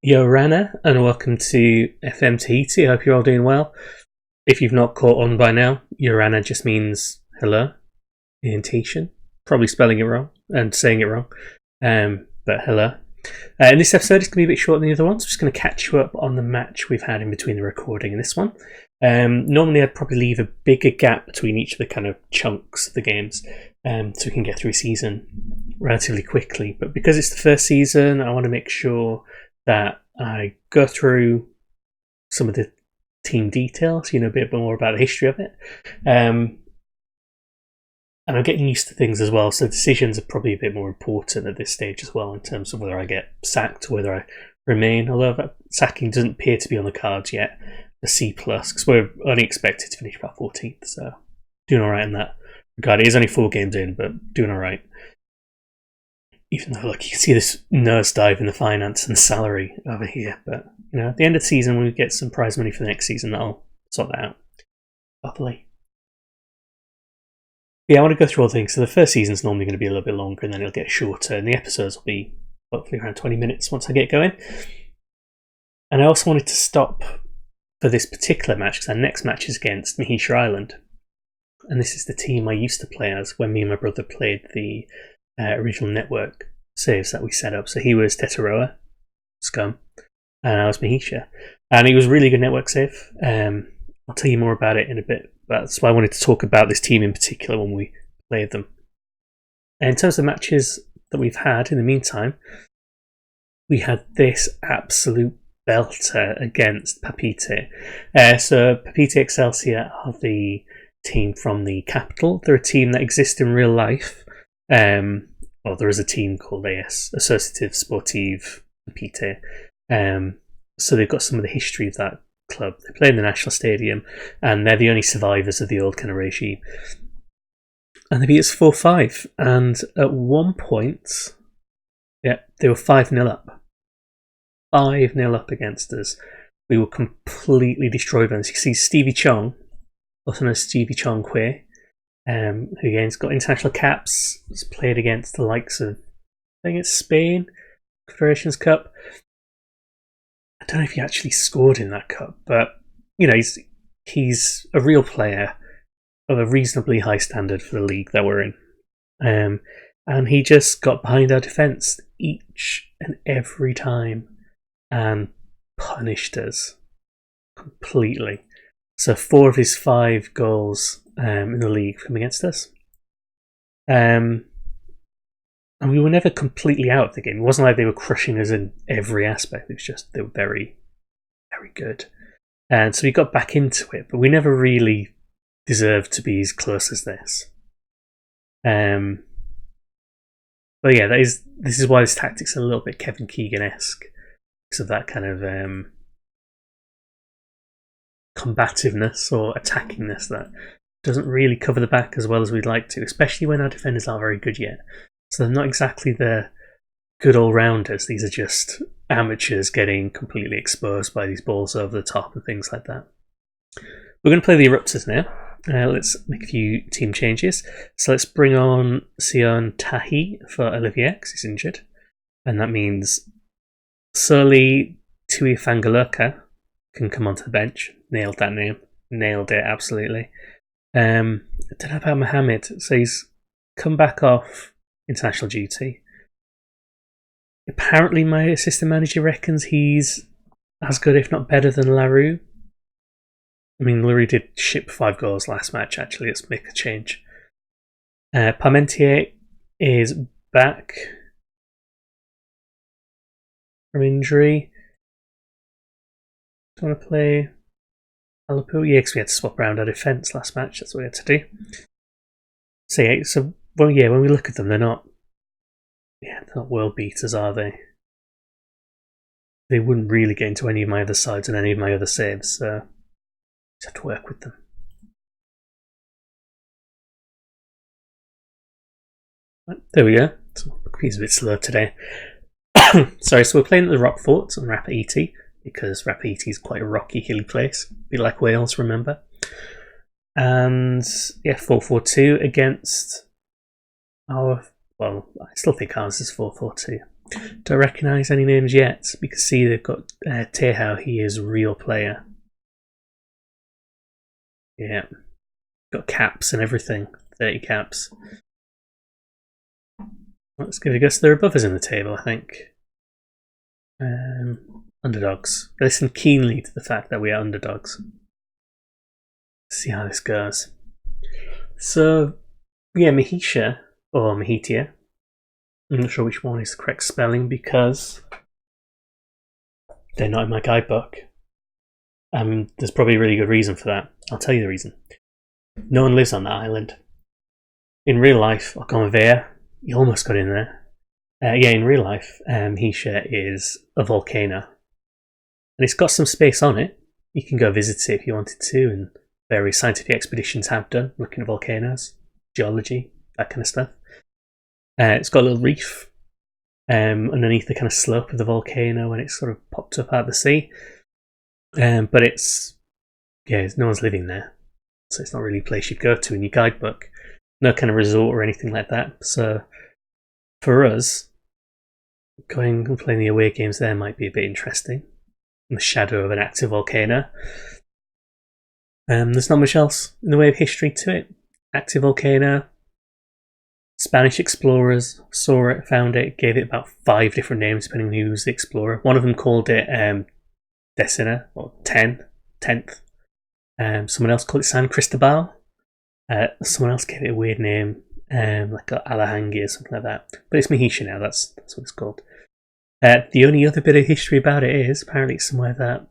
Yo, Rana, and welcome to FM Tahiti. I hope you're all doing well. If you've not caught on by now, Yorana just means hello in Tahitian. Probably spelling it wrong and saying it wrong, but hello. In this episode, it's going to be a bit shorter than the other ones. I'm just going to catch you up on the match we've had in between the recording and this one. Normally, I'd probably leave a bigger gap between each of the kind of chunks of the games so we can get through a season relatively quickly. But because it's the first season, I want to make sure that I go through some of the team details, a bit more about the history of it. And I'm getting used to things as well, so decisions are probably a bit more important at this stage as well in terms of whether I get sacked or whether I remain, although that sacking doesn't appear to be on the cards yet. A C+, because we're only expected to finish about 14th, so doing alright in that regard. It is only 4 games in, but doing alright. Even though, look, you can see this nosedive in the finance and salary over here. But, at the end of the season, when we get some prize money for the next season, that'll sort that out. Hopefully. Yeah, I want to go through all the things. So the first season's normally going to be a little bit longer, and then it'll get shorter. And the episodes will be hopefully around 20 minutes once I get going. And I also wanted to stop for this particular match, because our next match is against Mehetia Island. And this is the team I used to play as when me and my brother played the original network saves that we set up. So he was Hitiraa, Scum, and I was Mehetia. And he was a really good network save. I'll tell you more about it in a bit. That's why I wanted to talk about this team in particular when we played them. And in terms of matches that we've had in the meantime, we had this absolute belter against Papeete. So Papeete Excelsior are the team from the capital. They're a team that exists in real life. Well, there is a team called AS, Associative Sportive Papeete. So they've got some of the history of that club. They play in the National Stadium, and they're the only survivors of the old kind of regime. And they beat us 4-5. And at one point, they were 5-0 up. 5-0 up against us. We were completely destroyed by them. So you can see Stevie Chong, also known as Stevie Chong Quay, who again's got international caps. He's played against the likes of, I think it's Spain, Confederations Cup. I don't know if he actually scored in that cup, but he's a real player of a reasonably high standard for the league that we're in. And he just got behind our defence each and every time and punished us completely. So 4 of his 5 goals in the league come against us. And we were never completely out of the game. It wasn't like they were crushing us in every aspect. It was just they were very, very good. And so we got back into it, but we never really deserved to be as close as this. But yeah, this is why this tactic's a little bit Kevin Keegan-esque. Because of that kind of combativeness or attackingness that doesn't really cover the back as well as we'd like to, especially when our defenders aren't very good yet. So they're not exactly the good all-rounders. These are just amateurs getting completely exposed by these balls over the top and things like that. We're going to play the Erupters now. Let's make a few team changes. So let's bring on Sion Tahi for Olivier, because he's injured. And that means Soli Tuifangaloka can come onto the bench. Nailed that name. Nailed it, absolutely. I don't know about Mohammed. So he's come back off international duty. Apparently my assistant manager reckons he's as good, if not better, than LaRue. I mean, LaRue did ship 5 goals last match, actually. Let's make a change. Parmentier is back from injury. Do you want to play Alapu? Yeah, because we had to swap around our defence last match. That's what we had to do. So when we look at them, they're not world beaters, are they? They wouldn't really get into any of my other sides and any of my other saves, so just have to work with them. Right, there we go. So he's a bit slow today. Sorry, so we're playing at the Rock Fort on Rapaiti, because Rapaiti is quite a rocky, hilly place. A bit like Wales, remember? And yeah, 4-4-2 against our... Well, I still think ours is 4-4-2. Don't recognise any names yet. You can see they've got Tehao. He is a real player. Yeah. Got caps and everything. 30 caps. Let's give it a guess. They're above us in the table, I think. Underdogs. Listen keenly to the fact that we are underdogs. Let's see how this goes. So, yeah, Mehetia, or Mehetia. I'm not sure which one is the correct spelling because they're not in my guidebook. There's probably a really good reason for that. I'll tell you the reason. No one lives on that island. In real life, Gambier, you almost got in there. In real life, Mehetia is a volcano. And it's got some space on it. You can go visit it if you wanted to, and various scientific expeditions have done, looking at volcanoes, geology, that kind of stuff. It's got a little reef underneath the kind of slope of the volcano when it's sort of popped up out of the sea. But no one's living there. So it's not really a place you'd go to in your guidebook. No kind of resort or anything like that. So for us, going and playing the away games there might be a bit interesting. In the shadow of an active volcano. There's not much else in the way of history to it. Active volcano. Spanish explorers saw it, found it, gave it about 5 different names depending on who was the explorer. One of them called it Decena, or 10th. Someone else called it San Cristobal. Someone else gave it a weird name, like Alahangi or something like that. But it's Mehetia now, that's what it's called. The only other bit of history about it is apparently it's somewhere that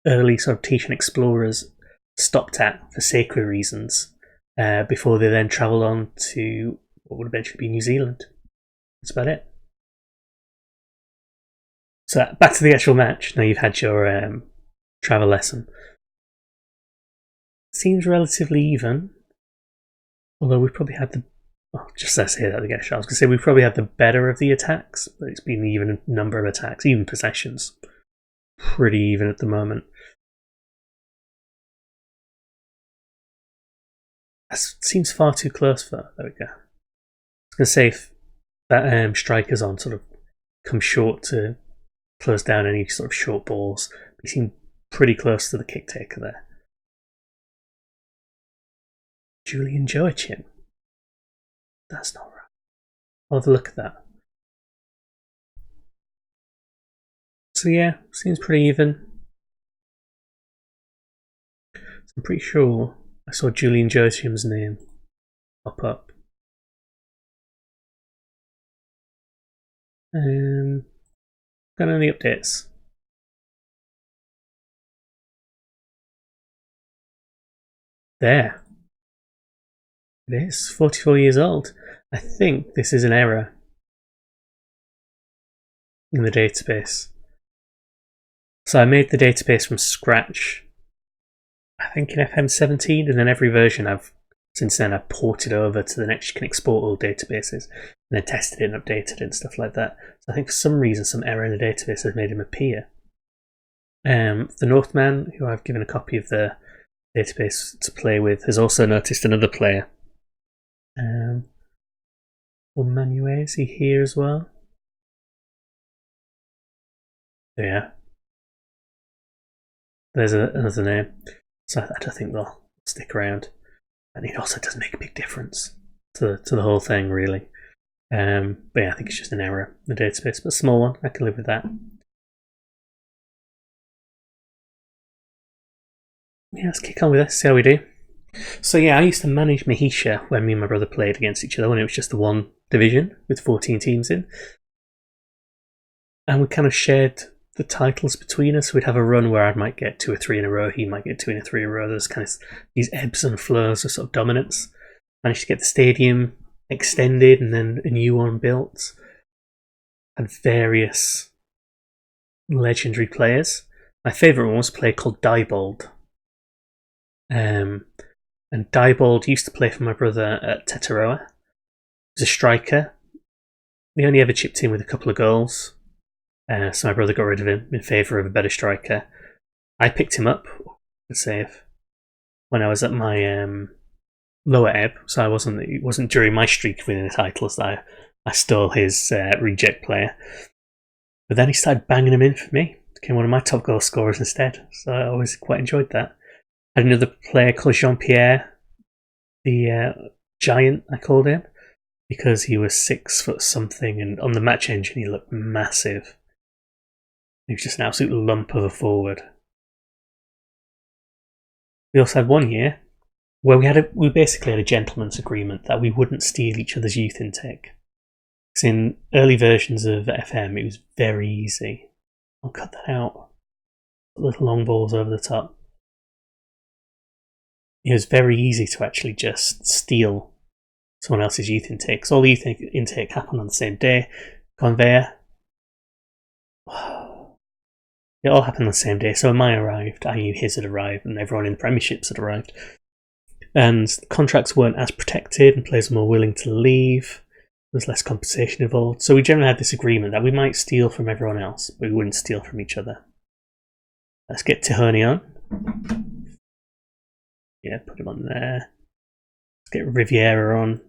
early sort of Tahitian explorers stopped at for sacred reasons before they then travelled on to what would eventually be New Zealand. That's about it. So back to the actual match. Now you've had your travel lesson. Seems relatively even, although we've probably had just let's say that again. I was going to say we probably had the better of the attacks, but it's been an even number of attacks, even possessions. Pretty even at the moment. That seems far too close for. There we go. I was going to say if that striker's on sort of come short to close down any sort of short balls. He seemed pretty close to the kick taker there. Julian Joachim. That's not right. I'll have a look at that. So yeah, seems pretty even. So I'm pretty sure I saw Julian Joachim's name pop up. Got any updates? There. It is 44 years old. I think this is an error in the database. So I made the database from scratch, I think in FM17, and then every version since then I've ported over to the next. You can export all databases, and then tested it and updated it and stuff like that. So I think for some reason some error in the database has made him appear. The Northman, who I've given a copy of the database to play with, has also noticed another player. Manuel, is he here as well? Yeah. There's another name. So I don't think they'll stick around. And it also does make a big difference to the whole thing, really. But yeah, I think it's just an error in the database, but a small one. I can live with that. Yeah, let's kick on with this, see how we do. So yeah, I used to manage Mehetia when me and my brother played against each other when it was just the one division with 14 teams in. And we kind of shared the titles between us. We'd have a run where I might get 2 or 3 in a row, he might get 2 or 3 in a row. There's kind of these ebbs and flows of sort of dominance. Managed to get the stadium extended and then a new one built. Had various legendary players. My favourite one was a player called Diebold. And Diebold used to play for my brother at Hitiraa. He was a striker. He only ever chipped in with a couple of goals. So my brother got rid of him in favour of a better striker. I picked him up, let's say, when I was at my lower ebb. So it wasn't during my streak winning the titles that I I stole his reject player. But then he started banging them in for me. Became one of my top goal scorers instead. So I always quite enjoyed that. I had another player called Jean-Pierre, the giant, I called him, because he was 6 foot something, and on the match engine he looked massive. He was just an absolute lump of a forward. We also had one year where we basically had a gentleman's agreement that we wouldn't steal each other's youth intake. Because in early versions of FM, it was very easy. I'll cut that out. Little long balls over the top. It was very easy to actually just steal someone else's youth intake. Because all the youth intake happened on the same day. Conveyor. It all happened on the same day. So when mine arrived, I knew his had arrived, and everyone in the premierships had arrived. And contracts weren't as protected, and players were more willing to leave. There was less compensation involved. So we generally had this agreement that we might steal from everyone else, but we wouldn't steal from each other. Let's get Tahiti on. Yeah, put him on there. Let's get Riviera on.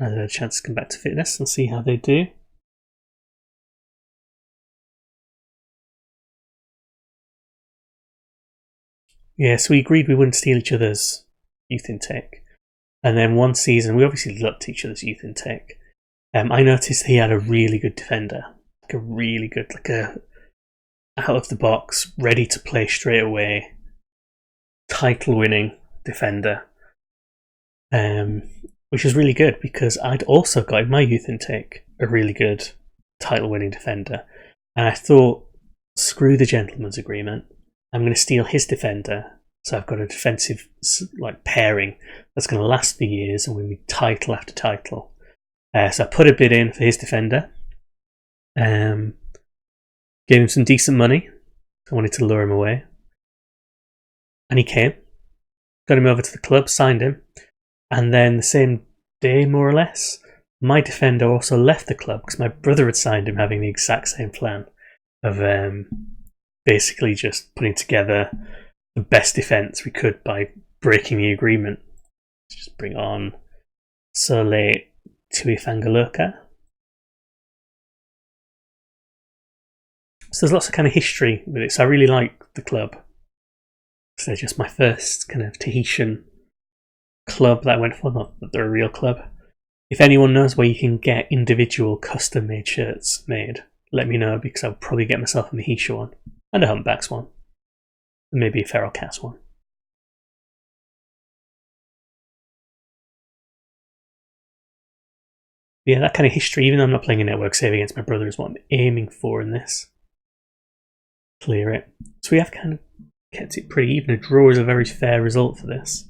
I had a chance to come back to fitness and see how they do. Yeah, so we agreed we wouldn't steal each other's youth intake. And then one season, we obviously looked at each other's youth intake. I noticed he had a really good defender. Like a really good, like a out of the box, ready to play straight away, title winning defender. Which is really good because I'd also got in my youth intake a really good title winning defender. And I thought, screw the gentleman's agreement. I'm going to steal his defender, so I've got a defensive pairing that's going to last for years and win me title after title. So I put a bid in for his defender, gave him some decent money. I wanted to lure him away, and he came. Got him over to the club, signed him, and then the same day, more or less, my defender also left the club because my brother had signed him, having the exact same plan of basically just putting together the best defence we could by breaking the agreement. Let's just bring on Sole Tuifangaloka. So there's lots of kind of history with it. So I really like the club. So they're just my first kind of Tahitian club that I went for, not that they're a real club. If anyone knows where you can get individual custom made shirts made, let me know, because I'll probably get myself a Mehetia one. And a humpbacks one. And maybe a feral cats one. Yeah, that kind of history, even though I'm not playing a network save against my brother, is what I'm aiming for in this. Clear it. So we have kind of kept it pretty even. A draw is a very fair result for this.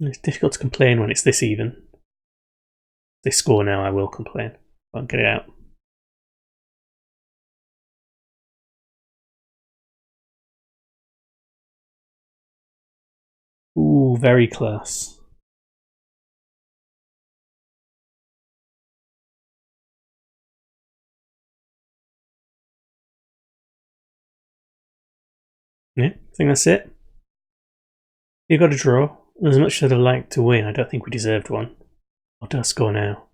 It's difficult to complain when it's this even. If they score now, I will complain. I'll get it out. Ooh, very close. Yeah, I think that's it. You got a draw. As much as I'd have liked to win, I don't think we deserved one. What do I score now?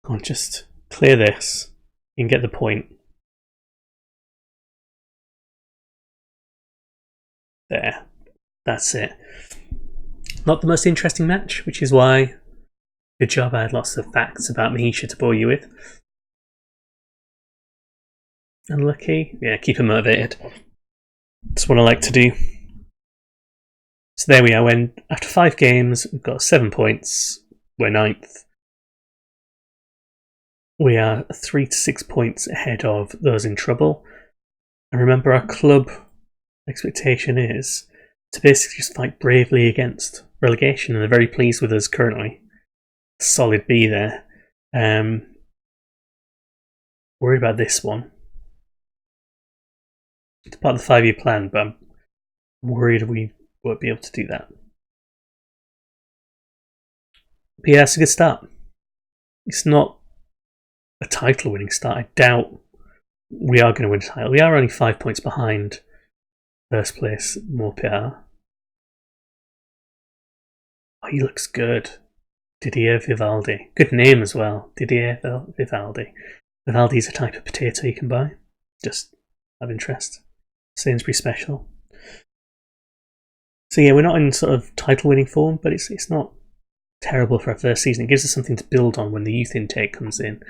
Come on, just clear this. You can get the point. There. That's it. Not the most interesting match, which is why, good job, I had lots of facts about Mehetia to bore you with. Unlucky. Yeah, keep him motivated. That's what I like to do. So there we are. When after 5 games, we've got 7 points. We're 9th. We are 3 to 6 points ahead of those in trouble. And remember, our club expectation is to basically just fight bravely against relegation, and they're very pleased with us currently. Solid B there. Worried about this one. It's part of the 5-year plan, but I'm worried we won't be able to do that. But yeah, it's a good start. it's not a title-winning start. I doubt we are going to win a title. We are only 5 points behind first place Morpia. Oh, he looks good. Didier Vivaldi. Good name as well. Didier Vivaldi. Vivaldi's a type of potato you can buy. Just of interest. Sainsbury special. So yeah, we're not in sort of title-winning form, but it's not terrible for our first season. It gives us something to build on when the youth intake comes in.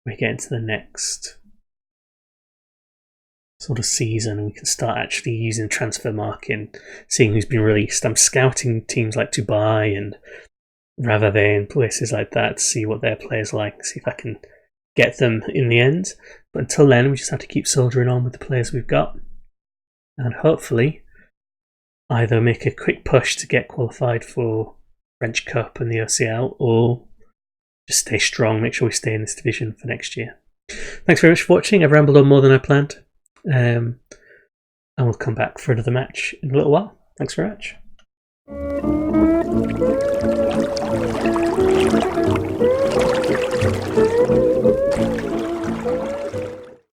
We get into the next sort of season, and we can start actually using the transfer market and seeing who's been released. I'm scouting teams like Dubai and Ravave and places like that to see what their players like, see if I can get them in the end. But until then, we just have to keep soldiering on with the players we've got, and hopefully either make a quick push to get qualified for French Cup and the OCL, or just stay strong, make sure we stay in this division for next year. Thanks very much for watching. I've rambled on more than I planned. And we'll come back for another match in a little while. Thanks very much.